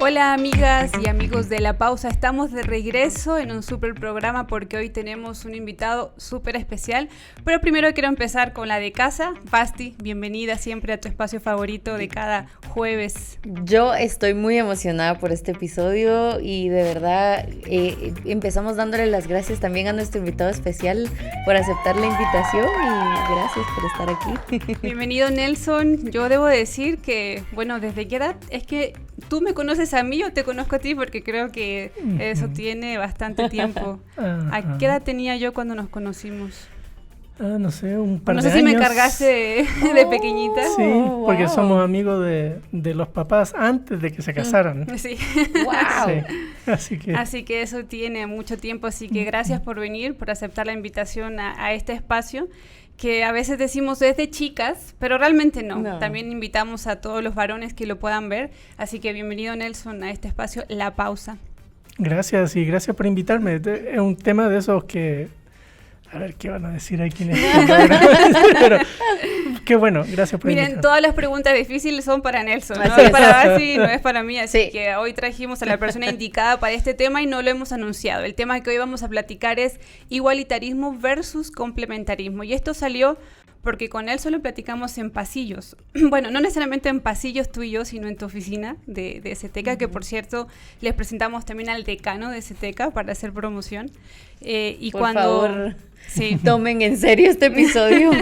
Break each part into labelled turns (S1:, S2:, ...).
S1: Hola amigas y amigos de La Pausa, estamos de regreso en un super programa porque hoy tenemos un invitado súper especial, pero primero quiero empezar con la de casa. Basti, bienvenida siempre a tu espacio favorito de cada jueves.
S2: Yo estoy muy emocionada por este episodio y de verdad empezamos dándole las gracias también a nuestro invitado especial por aceptar la invitación y gracias por estar aquí.
S1: Bienvenido Nelson. Yo debo decir que, bueno, ¿desde qué edad? Es que tú me conoces a mí, yo te conozco a ti porque creo que eso tiene bastante tiempo. ¿A qué edad tenía yo cuando nos conocimos?
S3: No sé, un par de años.
S1: No sé si me cargaste de pequeñita.
S3: Sí, porque somos amigos de los papás antes de que se casaran.
S1: Sí.
S2: ¡Wow!
S3: Sí,
S1: así que eso tiene mucho tiempo, así que gracias por venir, por aceptar la invitación a este espacio, que a veces decimos es de chicas, pero realmente no. También invitamos a todos los varones que lo puedan ver, así que bienvenido Nelson a este espacio, La Pausa.
S3: Gracias y gracias por invitarme. Es un tema de esos que... A ver, ¿qué van a decir aquí en este programa? Pero qué bueno, gracias por invitarme.
S1: Miren, todas las preguntas difíciles son para Nelson, no es para Basti, no es para mí, así que hoy trajimos a la persona indicada para este tema y no lo hemos anunciado. El tema que hoy vamos a platicar es igualitarismo versus complementarismo, y esto salió porque con él solo platicamos en pasillos. Bueno, no necesariamente en pasillos tú y yo, sino en tu oficina de SETECA, que por cierto les presentamos también al decano de SETECA para hacer promoción. Y
S2: por
S1: cuando
S2: favor, tomen en serio este episodio.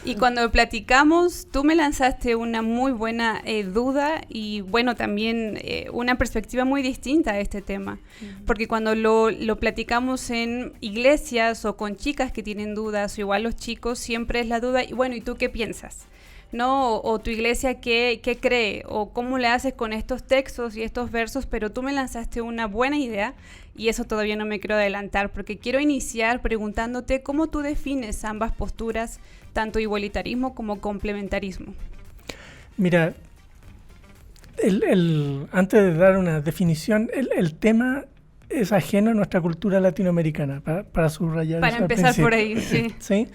S1: Y cuando platicamos, tú me lanzaste una muy buena duda y bueno, también una perspectiva muy distinta a este tema. Porque cuando lo platicamos en iglesias o con chicas que tienen dudas, o igual los chicos, siempre es la duda, y bueno, ¿y tú qué piensas? ¿No? O tu iglesia ¿qué cree? O cómo le haces con estos textos y estos versos, pero tú me lanzaste una buena idea y eso todavía no me quiero adelantar porque quiero iniciar preguntándote cómo tú defines ambas posturas, tanto igualitarismo como complementarismo.
S3: Mira, antes de dar una definición, el tema es ajeno a nuestra cultura latinoamericana, para subrayar
S1: para
S3: eso
S1: empezar
S3: al
S1: por ahí, sí.
S3: ¿Sí?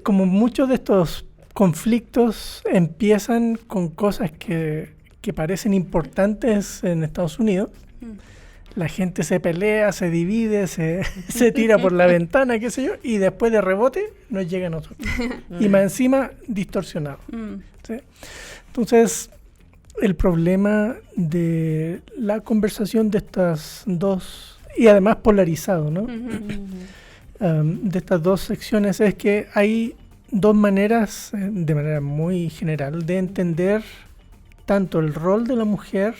S3: Como muchos de estos conflictos empiezan con cosas que parecen importantes en Estados Unidos. La gente se pelea, se divide, se tira por la ventana, qué sé yo, y después de rebote nos llega a nosotros. Y más encima distorsionado. ¿Sí? Entonces, el problema de la conversación de estas dos, y además polarizado, ¿no? De estas dos secciones es que hay dos maneras, de manera muy general, de entender tanto el rol de la mujer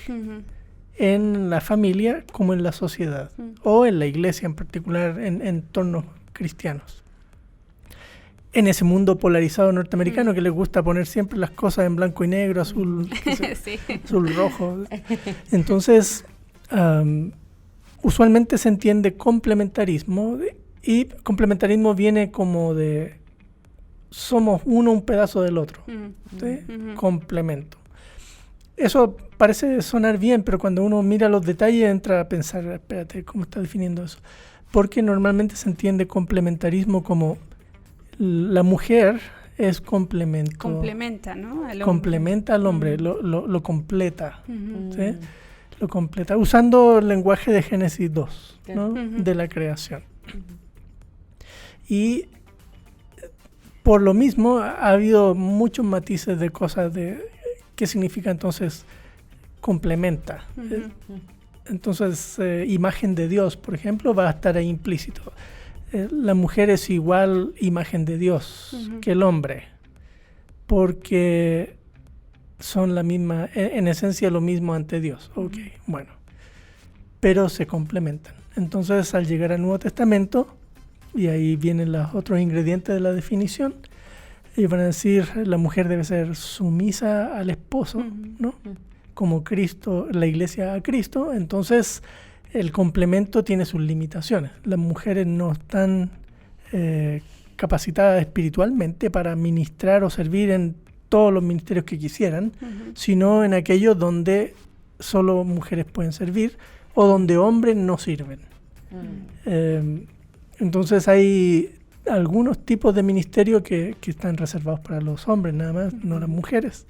S3: en la familia como en la sociedad, o en la iglesia en particular, en entornos cristianos. En ese mundo polarizado norteamericano que les gusta poner siempre las cosas en blanco y negro, azul,
S1: sí.
S3: azul rojo. Entonces, usualmente se entiende complementarismo, y complementarismo viene como de somos uno un pedazo del otro, ¿sí? Complemento. Eso parece sonar bien, pero cuando uno mira los detalles entra a pensar, espérate, ¿cómo está definiendo eso? Porque normalmente se entiende complementarismo como la mujer es complemento.
S1: Complementa, ¿no?
S3: Complementa al hombre, lo completa, ¿sí? Lo completa, usando el lenguaje de Génesis 2, ¿no? De la creación. Y por lo mismo ha habido muchos matices de cosas de qué significa entonces complementa. Entonces, imagen de Dios, por ejemplo, va a estar ahí implícito. La mujer es igual imagen de Dios que el hombre, porque son la misma, en esencia lo mismo ante Dios. Okay, bueno, pero se complementan. Entonces, al llegar al Nuevo Testamento, y ahí vienen los otros ingredientes de la definición, ellos van a decir, la mujer debe ser sumisa al esposo, ¿no? Como Cristo, la iglesia a Cristo. Entonces, el complemento tiene sus limitaciones. Las mujeres no están capacitadas espiritualmente para ministrar o servir en todos los ministerios que quisieran, sino en aquellos donde solo mujeres pueden servir o donde hombres no sirven. Entonces hay algunos tipos de ministerio que están reservados para los hombres nada más, no las mujeres.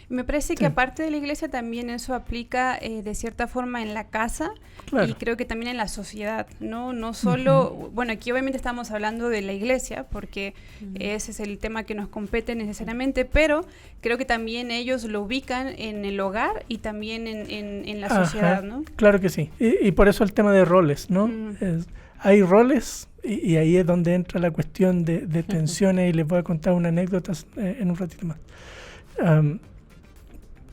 S1: Me parece que aparte de la iglesia también eso aplica de cierta forma en la casa, claro, y creo que también en la sociedad, ¿no? No solo, bueno, aquí obviamente estamos hablando de la iglesia porque ese es el tema que nos compete necesariamente, pero creo que también ellos lo ubican en el hogar y también en la sociedad, ¿no?
S3: Claro que sí, y por eso el tema de roles, ¿no? Hay roles y ahí es donde entra la cuestión de tensiones y les voy a contar una anécdota en un ratito más.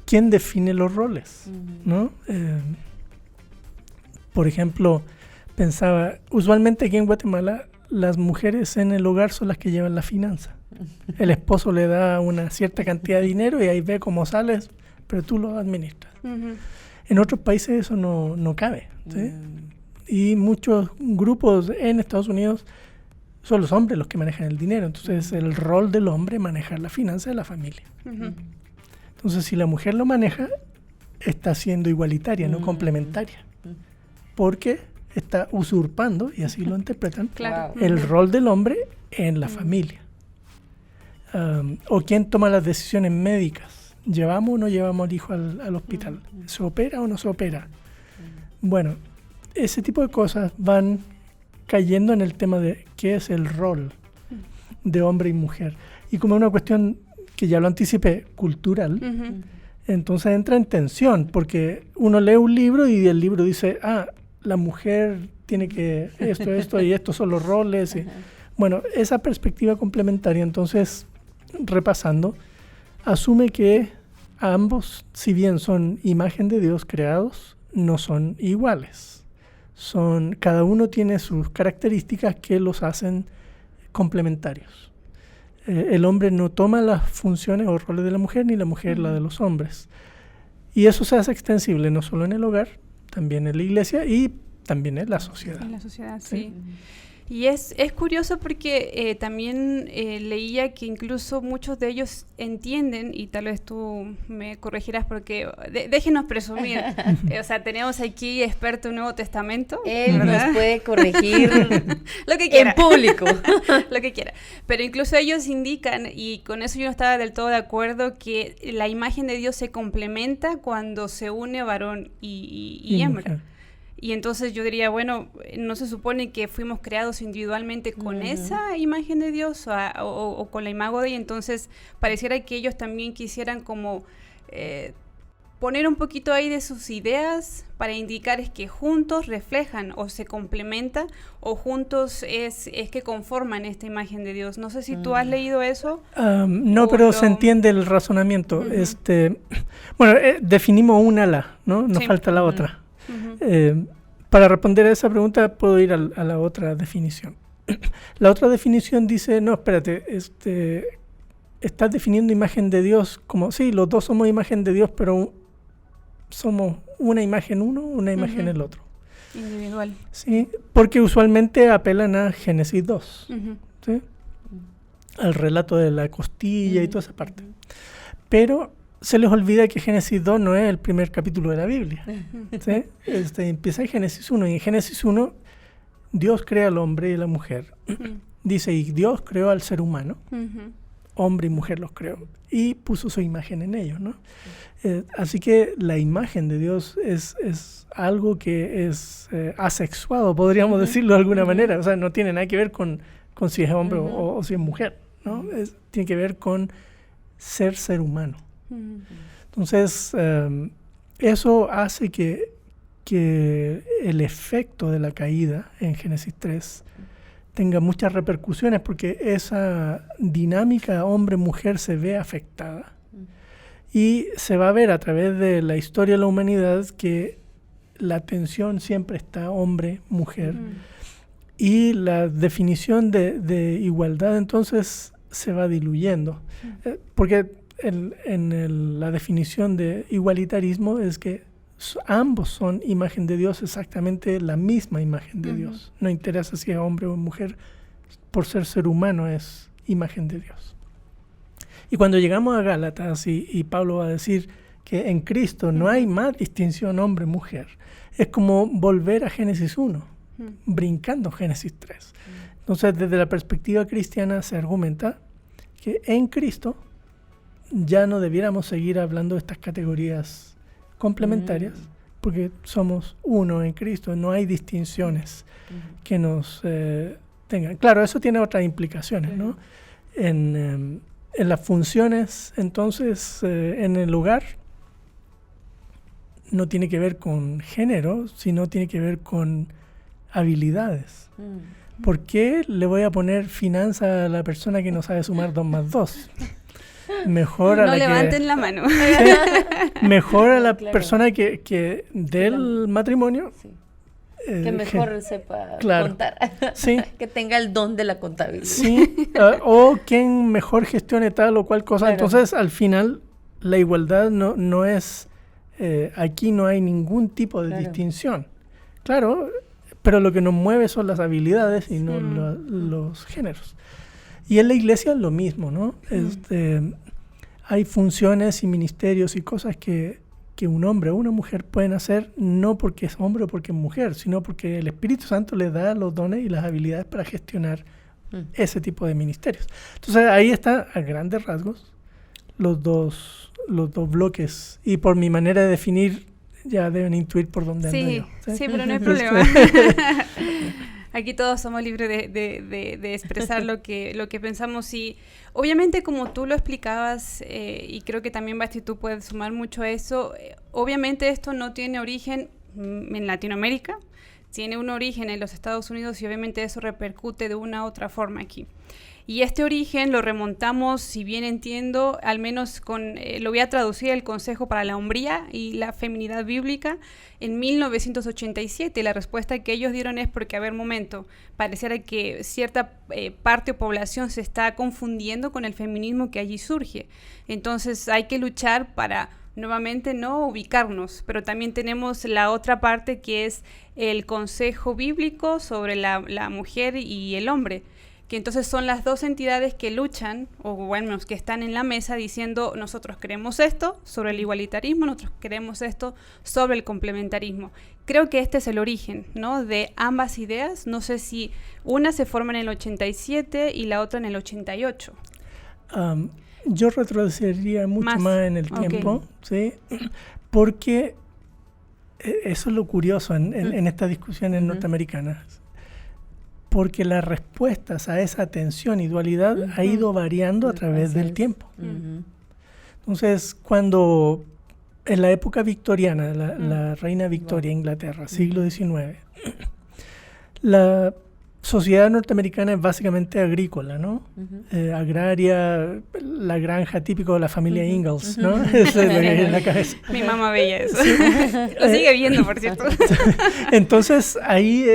S3: ¿Quién define los roles? ¿No? Por ejemplo, pensaba, usualmente aquí en Guatemala las mujeres en el hogar son las que llevan la finanza. El esposo le da una cierta cantidad de dinero y ahí ve cómo sales, pero tú lo administras. En otros países eso no cabe, ¿sí? Y muchos grupos en Estados Unidos son los hombres los que manejan el dinero. Entonces el rol del hombre es manejar la finanza de la familia. Entonces, si la mujer lo maneja, está siendo igualitaria, no complementaria. Porque está usurpando, y así lo interpretan,
S1: claro,
S3: el rol del hombre en la familia. O quién toma las decisiones médicas. ¿Llevamos o no llevamos al hijo al hospital? ¿Se opera o no se opera? Bueno, ese tipo de cosas van cayendo en el tema de qué es el rol de hombre y mujer. Y como una cuestión que ya lo anticipé, cultural, entonces entra en tensión, porque uno lee un libro y el libro dice, la mujer tiene que esto y estos son los roles. Y, bueno, esa perspectiva complementaria, entonces, repasando, asume que ambos, si bien son imagen de Dios creados, no son iguales. Cada uno tiene sus características que los hacen complementarios. El hombre no toma las funciones o roles de la mujer, ni la mujer la de los hombres. Y eso se hace extensible no solo en el hogar, también en la iglesia y también en la sociedad.
S1: En la sociedad, sí. Y es curioso porque también leía que incluso muchos de ellos entienden, y tal vez tú me corregirás porque déjenos presumir, o sea, tenemos aquí experto en Nuevo Testamento.
S2: Él nos puede corregir
S1: lo que quiera.
S2: En público.
S1: Lo que quiera. Pero incluso ellos indican, y con eso yo no estaba del todo de acuerdo, que la imagen de Dios se complementa cuando se une varón y hembra. Mujer. Y entonces yo diría, bueno, ¿no se supone que fuimos creados individualmente con esa imagen de Dios o con la imago de ella? Entonces pareciera que ellos también quisieran como poner un poquito ahí de sus ideas para indicar es que juntos reflejan o se complementan o juntos es que conforman esta imagen de Dios. No sé si tú has leído eso.
S3: No, pero se entiende el razonamiento. Bueno, definimos una ala, ¿no? Nos falta la otra. Para responder a esa pregunta puedo ir a la otra definición. La otra definición dice, no, espérate, estás definiendo imagen de Dios como, sí, los dos somos imagen de Dios, pero somos una imagen uno, una imagen el otro.
S1: Individual.
S3: Sí, porque usualmente apelan a Génesis 2, ¿sí? Al relato de la costilla y toda esa parte. Pero se les olvida que Génesis 2 no es el primer capítulo de la Biblia. ¿Sí? Empieza en Génesis 1. Y en Génesis 1, Dios crea al hombre y a la mujer. Dice, y Dios creó al ser humano. Hombre y mujer los creó. Y puso su imagen en ellos, ¿no? Así que la imagen de Dios es algo que es asexuado, podríamos decirlo de alguna manera. O sea, no tiene nada que ver con si es hombre o si es mujer, ¿no? Tiene que ver con ser humano. Entonces, eso hace que el efecto de la caída en Génesis 3 tenga muchas repercusiones porque esa dinámica hombre-mujer se ve afectada. Y se va a ver a través de la historia de la humanidad que la tensión siempre está hombre-mujer. Y la definición de igualdad entonces se va diluyendo. Porque la definición de igualitarismo es que ambos son imagen de Dios, exactamente la misma imagen de Dios. No interesa si es hombre o mujer, por ser humano es imagen de Dios. Y cuando llegamos a Gálatas y Pablo va a decir que en Cristo no hay más distinción hombre-mujer, es como volver a Génesis 1, brincando Génesis 3. Entonces, desde la perspectiva cristiana se argumenta que en Cristo ya no debiéramos seguir hablando de estas categorías complementarias, porque somos uno en Cristo, no hay distinciones que nos tengan. Claro, eso tiene otras implicaciones, ¿no? En las funciones, entonces, en el hogar, no tiene que ver con género, sino tiene que ver con habilidades. ¿Por qué le voy a poner finanza a la persona que no sabe sumar 2 más 2? Mejor a
S1: no
S3: la
S1: levanten la mano.
S3: Mejor a la persona que del matrimonio.
S2: Sí. Que mejor sepa contar.
S3: Sí.
S2: Que tenga el don de la contabilidad.
S3: Sí, o quien mejor gestione tal o cual cosa. Claro. Entonces, al final, la igualdad no es... aquí no hay ningún tipo de distinción. Claro, pero lo que nos mueve son las habilidades y no los géneros. Y en la iglesia es lo mismo, ¿no? Hay funciones y ministerios y cosas que un hombre o una mujer pueden hacer no porque es hombre o porque es mujer, sino porque el Espíritu Santo les da los dones y las habilidades para gestionar ese tipo de ministerios. Entonces ahí está, a grandes rasgos, los dos bloques. Y por mi manera de definir, ya deben intuir por dónde ando yo.
S1: Sí, pero no hay problema. Aquí todos somos libres de expresar lo que pensamos y obviamente como tú lo explicabas y creo que también Basti tú puedes sumar mucho a eso, obviamente esto no tiene origen en Latinoamérica, tiene un origen en los Estados Unidos y obviamente eso repercute de una u otra forma aquí. Y este origen lo remontamos, si bien entiendo, al menos lo voy a traducir el Consejo para la Hombría y la Feminidad Bíblica en 1987. La respuesta que ellos dieron es porque, a ver, momento, pareciera que cierta parte o población se está confundiendo con el feminismo que allí surge. Entonces hay que luchar para nuevamente no ubicarnos, pero también tenemos la otra parte que es el Consejo Bíblico sobre la mujer y el hombre, que entonces son las dos entidades que luchan, o bueno, que están en la mesa diciendo nosotros queremos esto sobre el igualitarismo, nosotros queremos esto sobre el complementarismo. Creo que este es el origen, ¿no?, de ambas ideas. No sé si una se forma en el 87 y la otra en el 88.
S3: Yo retrocedería mucho más en el tiempo, ¿sí? Porque eso es lo curioso en estas discusiones norteamericanas. Porque las respuestas a esa tensión y dualidad ha ido variando a través del tiempo. Entonces, cuando en la época victoriana, la reina Victoria, Inglaterra, siglo XIX, la sociedad norteamericana es básicamente agrícola, ¿no? Agraria, la granja típico de la familia Ingalls, ¿no? Eso es lo que hay en la cabeza.
S1: Mi mamá veía eso. Lo sigue viendo, por cierto.
S3: Entonces, ahí...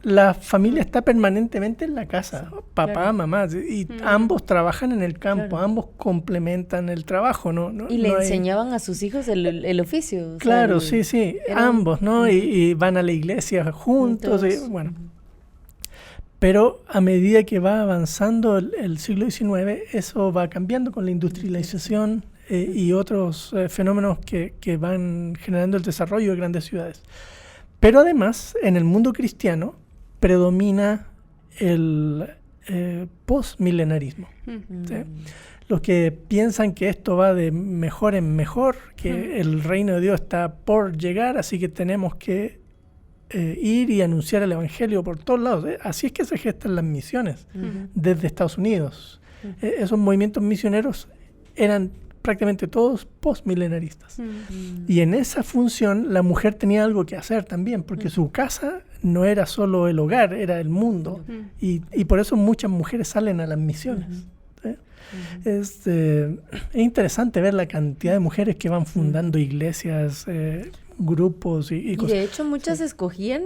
S3: la familia está permanentemente en la casa, papá, mamá, y ambos trabajan en el campo, ambos complementan el trabajo, ¿no?
S2: Y le enseñaban a sus hijos el oficio.
S3: Claro, sí, ambos, ¿no? Y van a la iglesia juntos, y, bueno. Pero a medida que va avanzando el siglo XIX, eso va cambiando con la industrialización y otros fenómenos que van generando el desarrollo de grandes ciudades. Pero además, en el mundo cristiano, predomina el postmilenarismo. ¿Sí? Los que piensan que esto va de mejor en mejor, que el reino de Dios está por llegar, así que tenemos que ir y anunciar el evangelio por todos lados. Así es que se gestan las misiones desde Estados Unidos. Esos movimientos misioneros eran prácticamente todos postmilenaristas. Y en esa función la mujer tenía algo que hacer también, porque su casa no era solo el hogar, era el mundo. Y por eso muchas mujeres salen a las misiones. Es interesante ver la cantidad de mujeres que van fundando iglesias, grupos y cosas.
S2: Y de hecho muchas escogían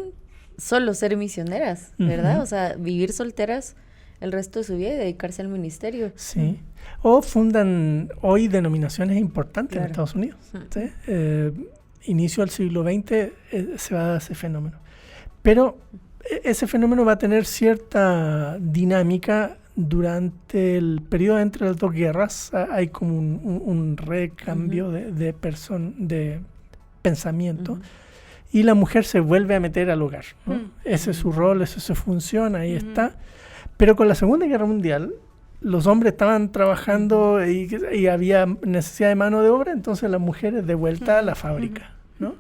S2: solo ser misioneras, ¿verdad? O sea, vivir solteras el resto de su vida y dedicarse al ministerio.
S3: Sí. O fundan hoy denominaciones importantes en Estados Unidos. ¿Sí? Inicio del siglo XX se va a dar ese fenómeno. Pero ese fenómeno va a tener cierta dinámica durante el periodo entre las dos guerras hay como un recambio de pensamiento, y la mujer se vuelve a meter al hogar, ¿no? Ese es su rol, ese es su función, ahí está. Pero con la Segunda Guerra Mundial, los hombres estaban trabajando y había necesidad de mano de obra, entonces las mujeres de vuelta a la fábrica, ¿no?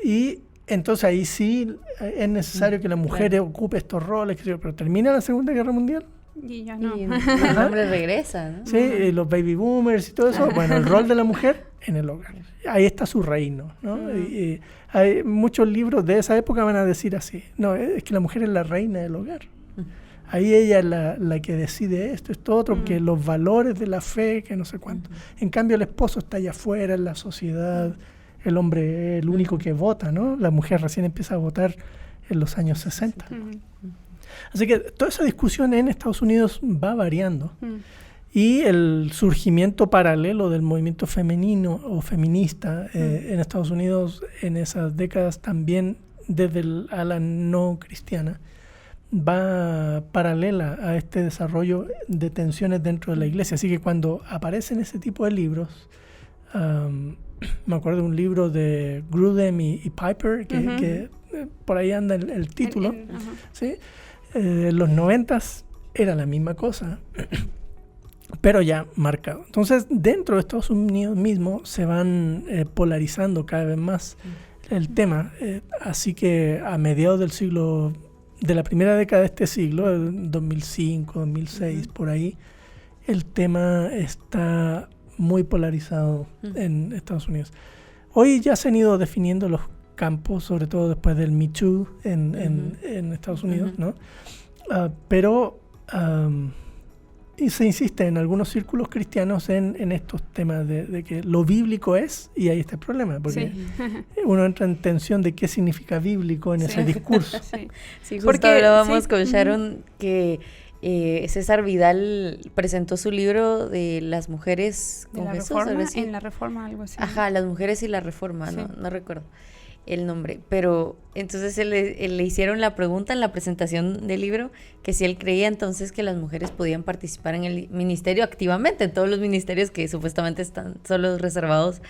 S3: Y entonces ahí sí es necesario que la mujer ocupe estos roles, pero termina la Segunda Guerra Mundial.
S1: Y ya no.
S2: Y el hombre regresa, ¿no?
S3: Sí, los baby boomers y todo eso. Bueno, el rol de la mujer en el hogar. Ahí está su reino, ¿no? Y hay muchos libros de esa época van a decir así. No, es que la mujer es la reina del hogar. Ahí ella es la que decide esto otro, porque los valores de la fe, que no sé cuánto. En cambio, el esposo está allá afuera, en la sociedad. El hombre es el único que vota, ¿no? La mujer recién empieza a votar en los años 60. Así que toda esa discusión en Estados Unidos va variando. Y el surgimiento paralelo del movimiento femenino o feminista en Estados Unidos en esas décadas también, desde el ala no cristiana, va paralela a este desarrollo de tensiones dentro de la iglesia. Así que cuando aparecen ese tipo de libros, me acuerdo de un libro de Grudem y Piper, que por ahí anda el título, ¿sí? En los 90s era la misma cosa, pero ya marcado. Entonces, dentro de Estados Unidos mismo se van polarizando cada vez más el tema. Así que a mediados del siglo, de la primera década de este siglo, 2005, 2006, por ahí, el tema está muy polarizado en Estados Unidos. Hoy ya se han ido definiendo los campos, sobre todo después del Me Too en Estados Unidos, ¿no? Pero y se insiste en algunos círculos cristianos en estos temas de que lo bíblico es, y ahí está el problema, porque uno entra en tensión de qué significa bíblico en ese discurso.
S2: Sí, justo hablábamos con Sharon que César Vidal presentó su libro de las mujeres con Jesús.
S1: En la Reforma, algo así.
S2: Ajá, las mujeres y la Reforma, no recuerdo el nombre, pero entonces le hicieron la pregunta en la presentación del libro que si él creía entonces que las mujeres podían participar en el ministerio activamente, en todos los ministerios que supuestamente están solo reservados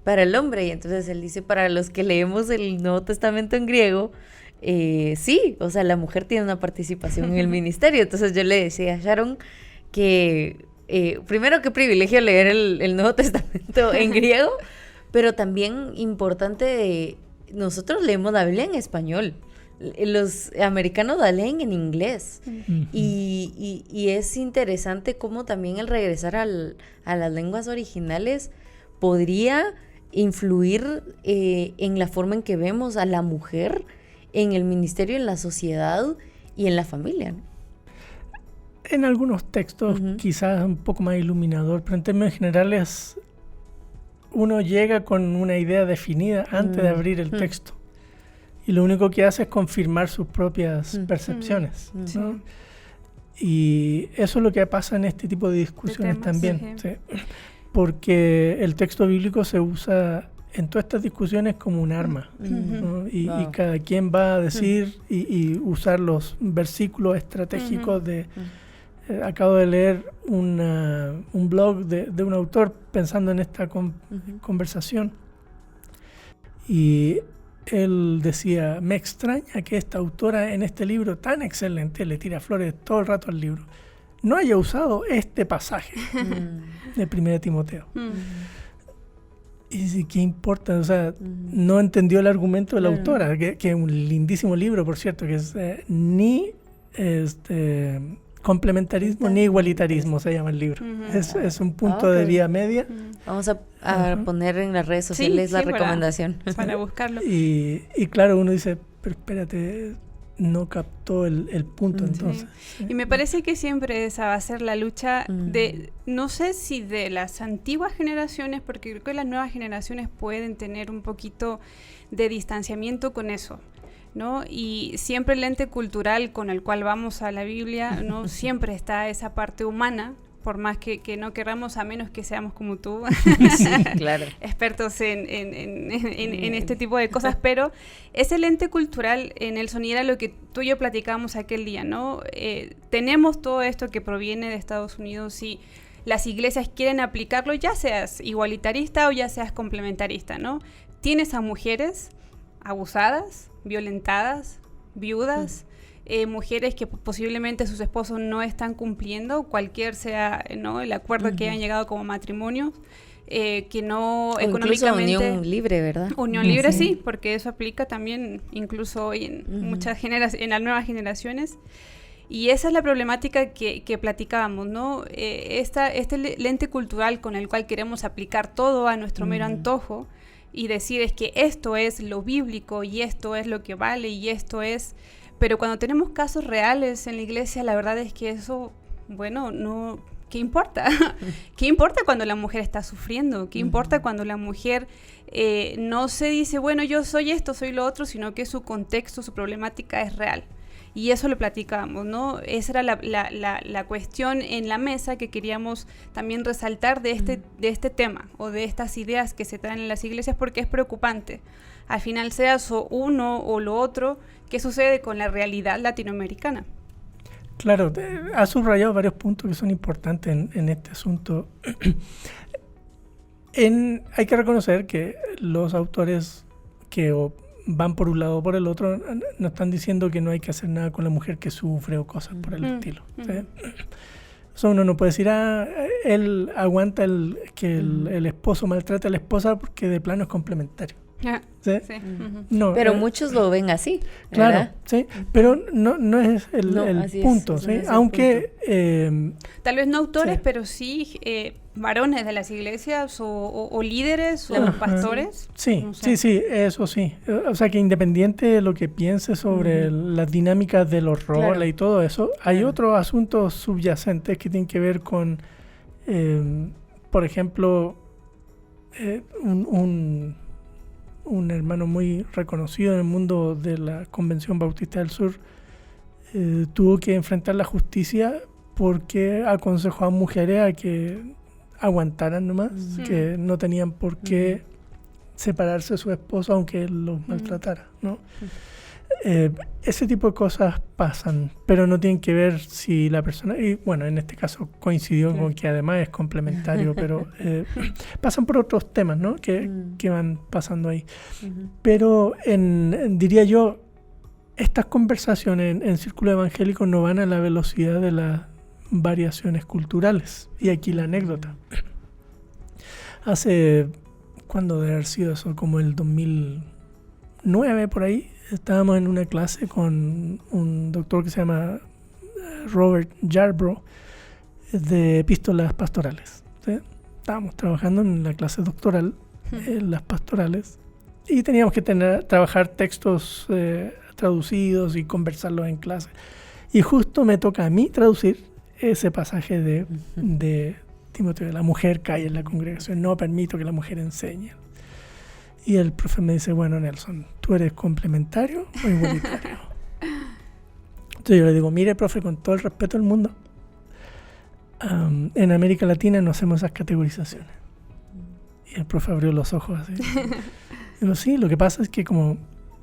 S2: para el hombre, y entonces él dice, para los que leemos el Nuevo Testamento en griego, sí, o sea, la mujer tiene una participación en el ministerio. Entonces yo le decía a Sharon que primero, qué privilegio leer el Nuevo Testamento en griego, pero también importante, nosotros leemos la Biblia en español, los americanos la leen en inglés, y es interesante cómo también el regresar a las lenguas originales podría influir en la forma en que vemos a la mujer en el ministerio, en la sociedad y en la familia, ¿no?
S3: En algunos textos quizás un poco más iluminador, pero en términos generales uno llega con una idea definida antes de abrir el texto, y lo único que hace es confirmar sus propias percepciones, ¿no? Y eso es lo que pasa en este tipo de discusiones también, ¿sí? Porque el texto bíblico se usa en todas estas discusiones como un arma, ¿no? Y cada quien va a decir y usar los versículos estratégicos de... acabo de leer un blog de un autor pensando en esta conversación, y él decía, me extraña que esta autora en este libro tan excelente, le tira flores todo el rato al libro, no haya usado este pasaje de 1 Timoteo. Y ¿qué importa? O sea, no entendió el argumento de la autora, que es un lindísimo libro, por cierto, que es ni complementarismo ni igualitarismo, se llama el libro. Es un punto de vía media.
S2: Vamos a poner en las redes sociales la recomendación.
S1: Para buscarlo.
S3: Y claro, uno dice, pero espérate, no captó el punto entonces.
S1: Sí. Y me parece que siempre esa va a ser la lucha de, no sé si de las antiguas generaciones, porque creo que las nuevas generaciones pueden tener un poquito de distanciamiento con eso, ¿no? Y siempre el ente cultural con el cual vamos a la Biblia, ¿no? Siempre está esa parte humana, por más que no queramos, a menos que seamos como tú,
S2: Sí, claro.
S1: expertos en este tipo de cosas, pero ese lente cultural, Nelson, y era lo que tú y yo platicábamos aquel día, ¿no? Tenemos todo esto que proviene de Estados Unidos y las iglesias quieren aplicarlo, ya seas igualitarista o ya seas complementarista, ¿no? Tienes a mujeres abusadas, violentadas, viudas, mujeres que posiblemente sus esposos no están cumpliendo, cualquier sea, ¿no?, el acuerdo que hayan llegado como matrimonio, que no
S2: o
S1: económicamente...
S2: incluso unión libre, ¿verdad?
S1: Unión libre, sí, porque eso aplica también incluso hoy en en las nuevas generaciones. Y esa es la problemática que platicábamos, ¿no? Este lente cultural con el cual queremos aplicar todo a nuestro mero antojo y decir es que esto es lo bíblico y esto es lo que vale y esto es... Pero cuando tenemos casos reales en la iglesia, la verdad es que eso, bueno, no... ¿Qué importa? ¿Qué importa cuando la mujer está sufriendo? ¿Qué importa cuando la mujer no se dice, bueno, yo soy esto, soy lo otro, sino que su contexto, su problemática es real? Y eso lo platicábamos, ¿no? Esa era la cuestión en la mesa que queríamos también resaltar de este tema o de estas ideas que se traen en las iglesias, porque es preocupante. Al final, seas o uno o lo otro, ¿qué sucede con la realidad latinoamericana?
S3: Claro, ha subrayado varios puntos que son importantes en este asunto. Hay que reconocer que los autores que van por un lado o por el otro no están diciendo que no hay que hacer nada con la mujer que sufre o cosas por el estilo. ¿Sí? Eso uno no puede decir, él aguanta que el esposo maltrate a la esposa porque de plano es complementario. ¿Sí?
S1: Sí.
S3: No,
S2: pero muchos lo ven así,
S3: claro,
S2: ¿verdad?
S3: sí, pero no es el punto,
S2: es,
S3: ¿sí?
S2: no es
S3: Aunque
S1: tal vez no autores,
S3: sí,
S1: pero sí varones de las iglesias o líderes o pastores.
S3: Sí,
S1: no sé.
S3: sí, eso sí. O sea, que independiente de lo que piense sobre las dinámicas de los roles, claro, y todo eso, hay otros asuntos subyacentes que tienen que ver con, por ejemplo, un hermano muy reconocido en el mundo de la Convención Bautista del Sur tuvo que enfrentar la justicia porque aconsejó a mujeres a que aguantaran nomás, que no tenían por qué separarse de su esposo aunque él los maltratara, ¿no? Ese tipo de cosas pasan, pero no tienen que ver si la persona, y bueno, en este caso coincidió con que además es complementario, pero pasan por otros temas, ¿no? Que van pasando ahí. Pero diría yo, estas conversaciones en círculo evangélico no van a la velocidad de las variaciones culturales. Y aquí la anécdota. ¿Cuándo debe haber sido eso? Como el 2009 por ahí. Estábamos en una clase con un doctor que se llama Robert Yarbrough de epístolas pastorales, ¿sí? Estábamos trabajando en la clase doctoral, en las pastorales, y teníamos que trabajar textos traducidos y conversarlos en clase. Y justo me toca a mí traducir ese pasaje de Timoteo, la mujer cae en la congregación, no permito que la mujer enseñe. Y el profe me dice, bueno, Nelson, ¿tú eres complementario o igualitario? Entonces yo le digo, mire, profe, con todo el respeto del mundo, en América Latina no hacemos esas categorizaciones. Y el profe abrió los ojos así. Digo, sí, lo que pasa es que como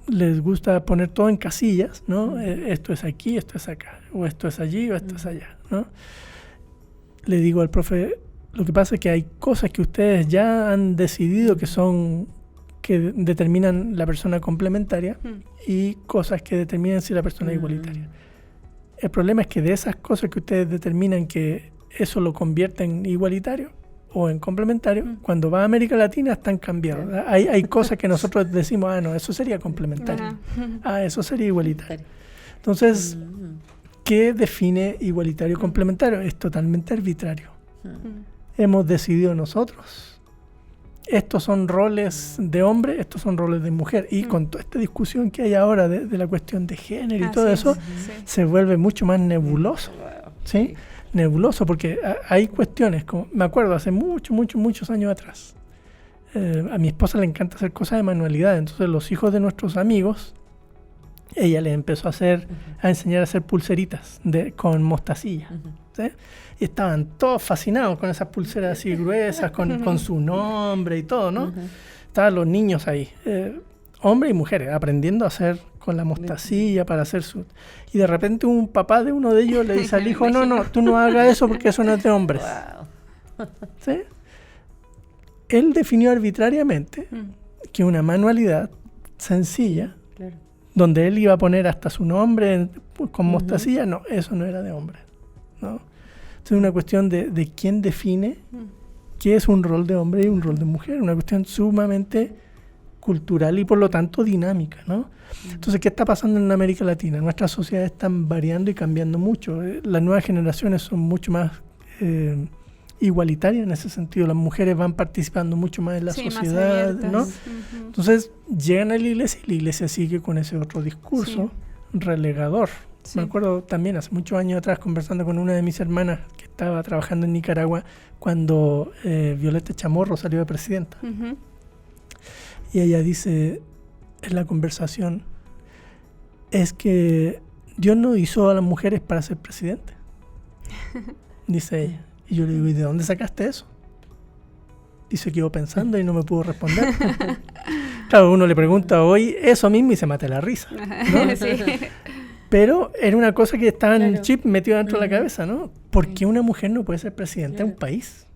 S3: les gusta poner todo en casillas, ¿no? Esto es aquí, esto es acá, o esto es allí, o esto es allá, ¿no? Le digo al profe, lo que pasa es que hay cosas que ustedes ya han decidido que determinan la persona complementaria y cosas que determinan si la persona es igualitaria. El problema es que de esas cosas que ustedes determinan que eso lo convierte en igualitario o en complementario, cuando va a América Latina están cambiados. Hay cosas que nosotros decimos, no, eso sería complementario. Eso sería igualitario. Entonces, ¿qué define igualitario o complementario? Es totalmente arbitrario. Hemos decidido nosotros. Estos son roles de hombre, estos son roles de mujer. Y con toda esta discusión que hay ahora de la cuestión de género y todo eso, se vuelve mucho más nebuloso. ¿Sí? Nebuloso, porque hay cuestiones, como me acuerdo hace muchos años atrás. A mi esposa le encanta hacer cosas de manualidad, entonces los hijos de nuestros amigos ella les empezó a enseñar a hacer pulseritas con mostacilla. ¿Sí? Y estaban todos fascinados con esas pulseras así gruesas, con su nombre y todo, ¿no? Estaban los niños ahí, hombres y mujeres, aprendiendo a hacer con la mostacilla para hacer su... Y de repente un papá de uno de ellos le dice al hijo, no, tú no hagas eso porque eso no es de hombres. Wow. ¿Sí? Él definió arbitrariamente que una manualidad sencilla, donde él iba a poner hasta su nombre con mostacilla, no, eso no era de hombre, ¿no? Entonces es una cuestión de quién define qué es un rol de hombre y un rol de mujer, una cuestión sumamente cultural y por lo tanto dinámica, ¿no? Entonces, ¿qué está pasando en América Latina? Nuestras sociedades están variando y cambiando mucho. Las nuevas generaciones son mucho más igualitarias en ese sentido. Las mujeres van participando mucho más en la sociedad, ¿no? Entonces, llegan a la iglesia sigue con ese otro discurso relegador. Me acuerdo también hace muchos años atrás conversando con una de mis hermanas que estaba trabajando en Nicaragua cuando Violeta Chamorro salió de presidenta. Y ella dice en la conversación, es que Dios no hizo a las mujeres para ser presidente, dice ella. Y yo le digo, ¿y de dónde sacaste eso? Y se quedó pensando y no me pudo responder. Claro, uno le pregunta hoy eso mismo y se mata la risa, ¿no? Sí. Pero era una cosa que estaba en el chip metido dentro de la cabeza, ¿no? ¿Por qué una mujer no puede ser presidenta de un país?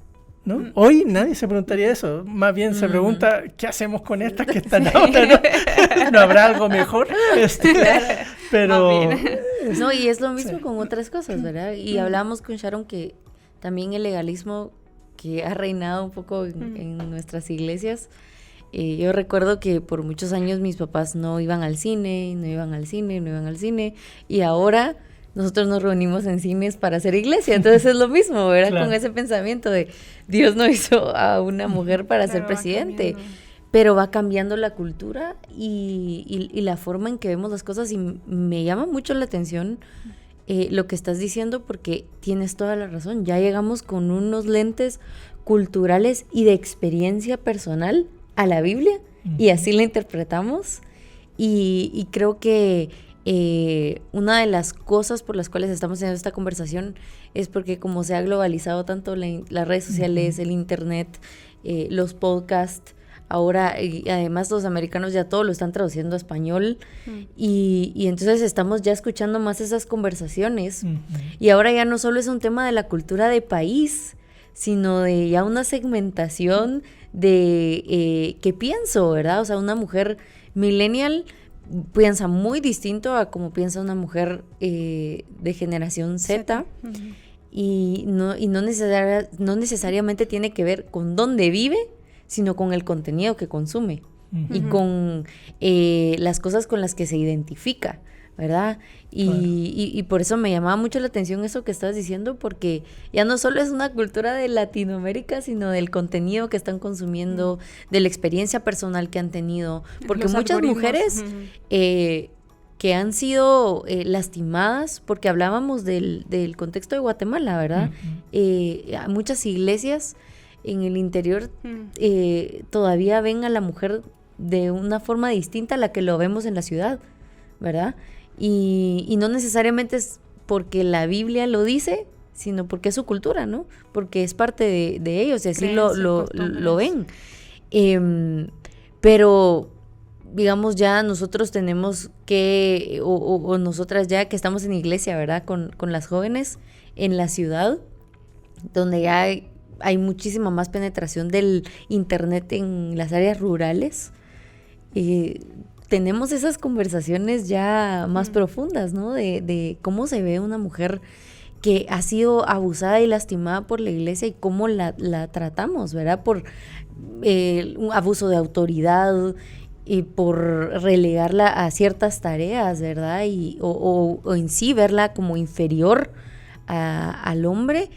S3: ¿No? Hoy nadie se preguntaría eso, más bien se pregunta ¿qué hacemos con estas que están ahora? ¿No habrá algo mejor? Pero
S2: no, y es lo mismo con otras cosas, ¿verdad? Y hablamos con Sharon que también el legalismo que ha reinado un poco en nuestras iglesias, yo recuerdo que por muchos años mis papás no iban al cine, y ahora nosotros nos reunimos en cines para hacer iglesia, entonces es lo mismo, ¿verdad? Claro. Con ese pensamiento de Dios no hizo a una mujer para ser presidente, pero va cambiando la cultura y la forma en que vemos las cosas, y me llama mucho la atención lo que estás diciendo, porque tienes toda la razón, ya llegamos con unos lentes culturales y de experiencia personal a la Biblia, y así la interpretamos, y creo que una de las cosas por las cuales estamos teniendo esta conversación es porque como se ha globalizado tanto las redes sociales, el internet, los podcasts, ahora y además los americanos ya todo lo están traduciendo a español, y entonces estamos ya escuchando más esas conversaciones, y ahora ya no solo es un tema de la cultura de país, sino de ya una segmentación de qué pienso, ¿verdad? O sea, una mujer millennial piensa muy distinto a como piensa una mujer de generación Z, y no necesariamente tiene que ver con dónde vive, sino con el contenido que consume y con las cosas con las que se identifica, ¿verdad? Y por eso me llamaba mucho la atención eso que estás diciendo, porque ya no solo es una cultura de Latinoamérica, sino del contenido que están consumiendo, de la experiencia personal que han tenido, porque muchas mujeres que han sido lastimadas, porque hablábamos del contexto de Guatemala, ¿verdad? Muchas iglesias en el interior todavía ven a la mujer de una forma distinta a la que lo vemos en la ciudad, ¿verdad? Y no necesariamente es porque la Biblia lo dice, sino porque es su cultura, ¿no? Porque es parte de ellos y así lo ven. Pero, digamos, ya nosotros tenemos que, o nosotras ya que estamos en iglesia, ¿verdad? Con las jóvenes en la ciudad, donde ya hay muchísima más penetración del internet en las áreas rurales, tenemos esas conversaciones ya más profundas, ¿no? De cómo se ve una mujer que ha sido abusada y lastimada por la iglesia y cómo la tratamos, ¿verdad? Por un abuso de autoridad y por relegarla a ciertas tareas, ¿verdad? O en sí verla como inferior al hombre.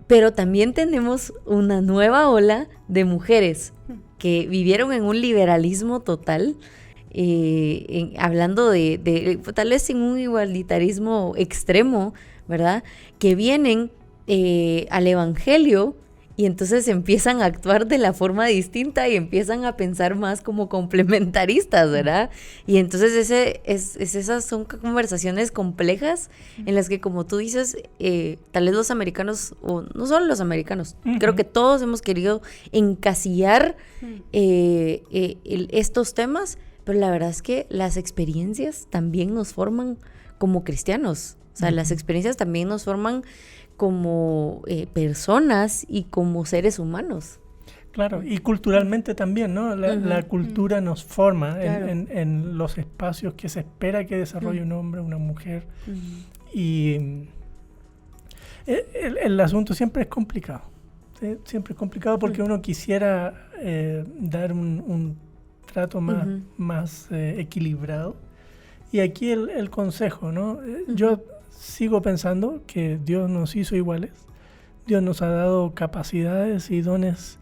S2: Pero también tenemos una nueva ola de mujeres que vivieron en un liberalismo total, hablando de tal vez en un igualitarismo extremo, ¿verdad? Que vienen al evangelio y entonces empiezan a actuar de la forma distinta y empiezan a pensar más como complementaristas, ¿verdad? Y entonces esas son conversaciones complejas en las que, como tú dices, tal vez los americanos, o no solo los americanos, creo que todos hemos querido encasillar estos temas, pero la verdad es que las experiencias también nos forman como cristianos. O sea, las experiencias también nos forman como personas y como seres humanos.
S3: Claro, y culturalmente también, ¿no? La cultura nos forma en los espacios que se espera que desarrolle un hombre, una mujer. Y el asunto siempre es complicado. ¿Sí? Siempre es complicado porque uno quisiera dar un trato más equilibrado. Y aquí el consejo, ¿no? Yo sigo pensando que Dios nos hizo iguales. Dios nos ha dado capacidades y dones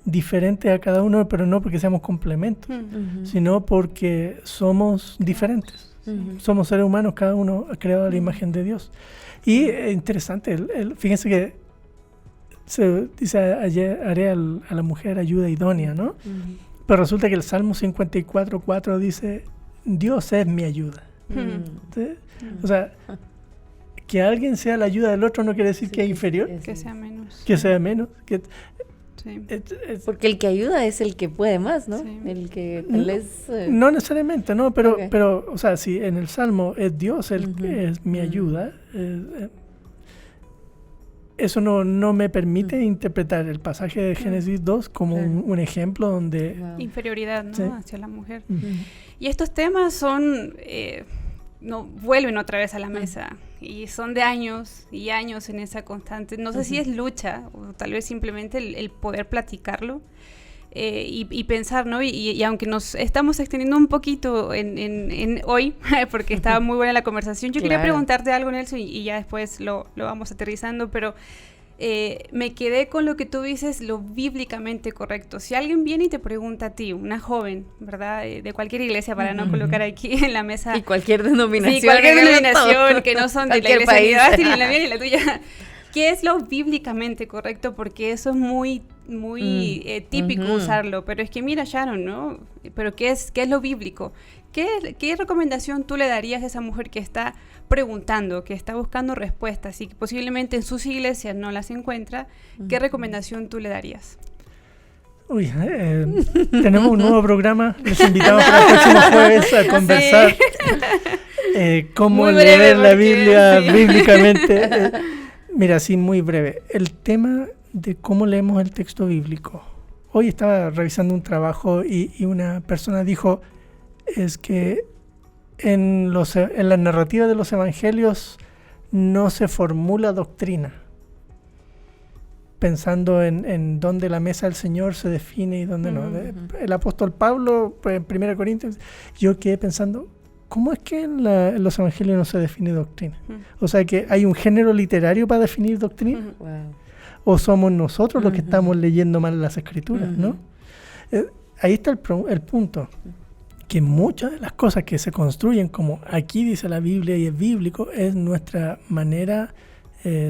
S3: diferentes a cada uno, pero no porque seamos complementos, sino porque somos diferentes. Somos seres humanos, cada uno creado a la imagen de Dios. Y interesante, fíjense que se dice, haré a la mujer ayuda idónea, ¿no? Pero resulta que el Salmo 54:4 dice, Dios es mi ayuda. ¿Sí? O sea, que alguien sea la ayuda del otro no quiere decir que es inferior.
S1: Que sea menos.
S3: Que sea menos.
S1: Sí.
S2: Porque el que ayuda es el que puede más, ¿no? Sí. El que tal vez...
S3: No necesariamente, ¿no? Pero, o sea, si en el Salmo es Dios el que es mi ayuda, eso no me permite interpretar el pasaje de Génesis 2 como un ejemplo donde...
S1: Inferioridad, ¿no? Sí. Hacia la mujer. Y estos temas son... no vuelven otra vez a la mesa y son de años y años en esa constante. No sé si es lucha o tal vez simplemente el poder platicarlo y pensar, ¿no? Y aunque nos estamos extendiendo un poquito en hoy, porque estaba muy buena la conversación, yo quería preguntarte algo, Nelson, y ya después lo vamos aterrizando, pero me quedé con lo que tú dices, lo bíblicamente correcto. Si alguien viene y te pregunta a ti, una joven, ¿verdad? De cualquier iglesia, para no colocar aquí en la mesa.
S2: Y cualquier denominación.
S1: Sí, cualquier denominación, que no son de la iglesia ni la mía ni la tuya. ¿Qué es lo bíblicamente correcto? Porque eso es muy típico usarlo. Pero es que mira, Sharon, ¿no? Pero ¿qué es lo bíblico? ¿Qué recomendación tú le darías a esa mujer que está preguntando, que está buscando respuestas y que posiblemente en sus iglesias no las encuentra? ¿Qué recomendación tú le darías?
S3: Uy, tenemos un nuevo programa. Les invitamos para el próximo jueves a conversar cómo leer la Biblia bíblicamente. Mira, sí, muy breve. El tema de cómo leemos el texto bíblico. Hoy estaba revisando un trabajo y una persona dijo, es que en la narrativa de los evangelios no se formula doctrina, pensando en dónde la mesa del Señor se define y dónde no. El apóstol Pablo, pues, en 1 Corintios, yo quedé pensando, ¿cómo es que en los evangelios no se define doctrina? O sea, que hay un género literario para definir doctrina. ¿O somos nosotros los que estamos leyendo mal las escrituras, no? Ahí está el punto. Que muchas de las cosas que se construyen como aquí dice la Biblia y es bíblico, es nuestra manera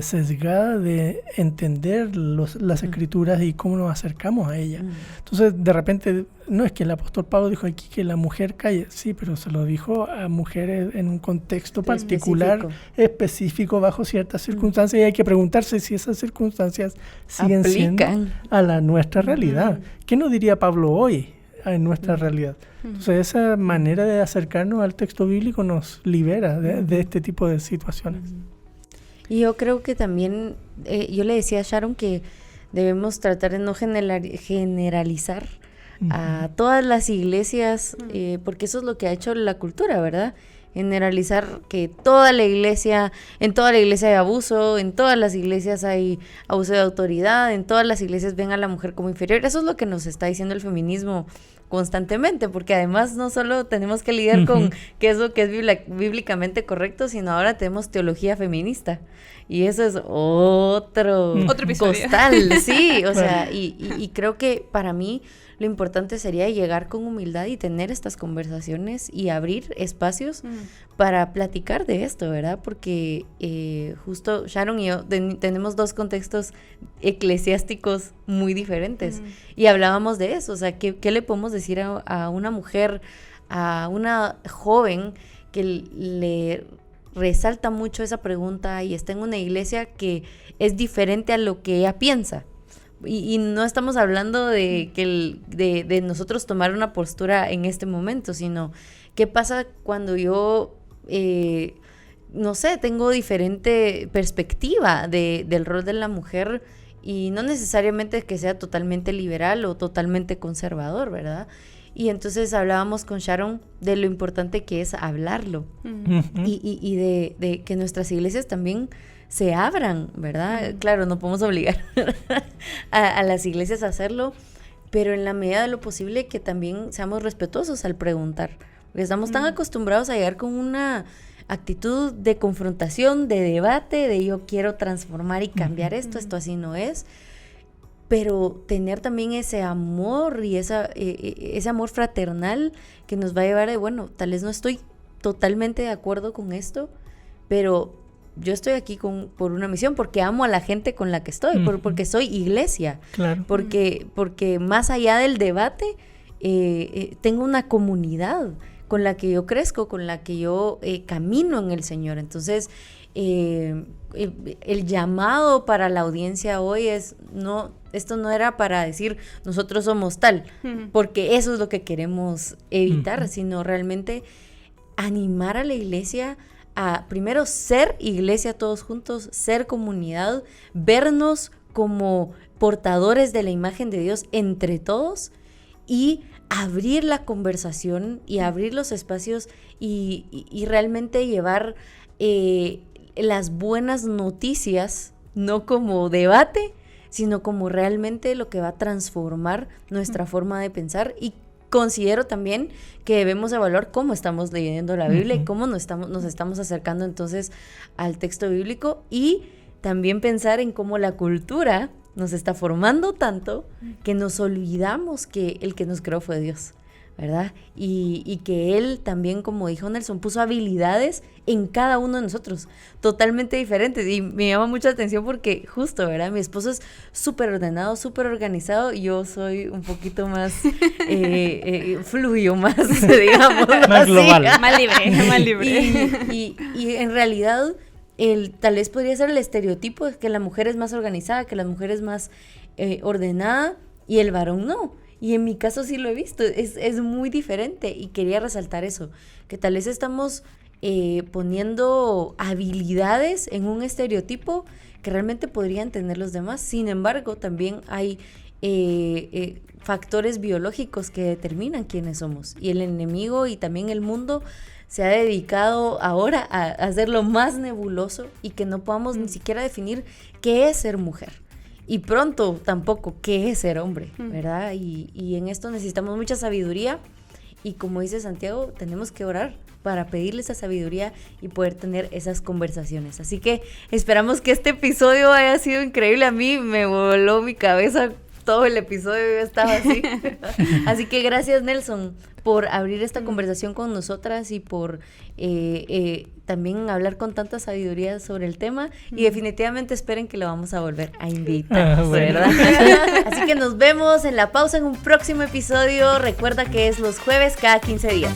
S3: sesgada de entender las escrituras y cómo nos acercamos a ellas. Entonces, de repente, no es que el apóstol Pablo dijo aquí que la mujer calle, sí, pero se lo dijo a mujeres en un contexto particular, específico, bajo ciertas circunstancias, y hay que preguntarse si esas circunstancias siguen siendo a nuestra realidad. ¿Qué nos diría Pablo hoy en nuestra realidad? Entonces, esa manera de acercarnos al texto bíblico nos libera de este tipo de situaciones.
S2: Y yo creo que también, yo le decía a Sharon que debemos tratar de no generalizar a todas las iglesias, porque eso es lo que ha hecho la cultura, ¿verdad? Generalizar que en toda la iglesia hay abuso, en todas las iglesias hay abuso de autoridad, en todas las iglesias ven a la mujer como inferior. Eso es lo que nos está diciendo el feminismo constantemente, porque además no solo tenemos que lidiar con qué es lo que es bíblicamente correcto, sino ahora tenemos teología feminista, y eso es otro
S1: episodio.
S2: costal, sí, o sea, y creo que para mí lo importante sería llegar con humildad y tener estas conversaciones y abrir espacios para platicar de esto, ¿verdad? Porque justo Sharon y yo tenemos 2 contextos eclesiásticos muy diferentes y hablábamos de eso, o sea, ¿qué le podemos decir a una mujer, a una joven que le resalta mucho esa pregunta y está en una iglesia que es diferente a lo que ella piensa? Y no estamos hablando de de nosotros tomar una postura en este momento, sino qué pasa cuando yo, no sé, tengo diferente perspectiva del rol de la mujer, y no necesariamente que sea totalmente liberal o totalmente conservador, ¿verdad? Y entonces hablábamos con Sharon de lo importante que es hablarlo y de que nuestras iglesias también se abran, ¿verdad? Claro, no podemos obligar a las iglesias a hacerlo, pero en la medida de lo posible que también seamos respetuosos al preguntar, porque estamos tan acostumbrados a llegar con una actitud de confrontación, de debate, de yo quiero transformar y cambiar esto así no es, pero tener también ese amor y ese amor fraternal que nos va a llevar de, bueno, tal vez no estoy totalmente de acuerdo con esto, pero yo estoy aquí por una misión, porque amo a la gente con la que estoy, porque soy iglesia,
S3: claro.
S2: porque más allá del debate, tengo una comunidad con la que yo crezco, con la que yo camino en el Señor. Entonces, el llamado para la audiencia hoy es, esto no era para decir nosotros somos tal, porque eso es lo que queremos evitar, sino realmente animar a la iglesia a primero ser iglesia todos juntos, ser comunidad, vernos como portadores de la imagen de Dios entre todos y abrir la conversación y abrir los espacios y realmente llevar las buenas noticias, no como debate, sino como realmente lo que va a transformar nuestra forma de pensar. Y considero también que debemos evaluar cómo estamos leyendo la Biblia y cómo nos estamos acercando entonces al texto bíblico, y también pensar en cómo la cultura nos está formando tanto que nos olvidamos que el que nos creó fue Dios, ¿verdad? Y que Él también, como dijo Nelson, puso habilidades en cada uno de nosotros, totalmente diferentes. Y me llama mucha atención porque justo, ¿verdad? Mi esposo es súper ordenado, súper organizado, y yo soy un poquito más fluyo, más, digamos.
S3: Más global.
S1: Más libre.
S2: Y en realidad, tal vez podría ser el estereotipo de que la mujer es más organizada, que la mujer es más ordenada, y el varón no. Y en mi caso sí lo he visto, es muy diferente, y quería resaltar eso, que tal vez estamos poniendo habilidades en un estereotipo que realmente podrían tener los demás. Sin embargo, también hay factores biológicos que determinan quiénes somos, y el enemigo y también el mundo se ha dedicado ahora a hacerlo más nebuloso y que no podamos ni siquiera definir qué es ser mujer. Y pronto tampoco qué es ser hombre, ¿verdad? Y en esto necesitamos mucha sabiduría, y como dice Santiago, tenemos que orar para pedirle esa sabiduría y poder tener esas conversaciones. Así que esperamos que este episodio haya sido increíble. A mí me voló mi cabeza todo el episodio, yo estaba así. Así que gracias, Nelson, por abrir esta conversación con nosotras y por también hablar con tanta sabiduría sobre el tema, y definitivamente esperen que lo vamos a volver a invitar, bueno. ¿Verdad? Así que nos vemos en la pausa en un próximo episodio. Recuerda que es los jueves cada 15 días.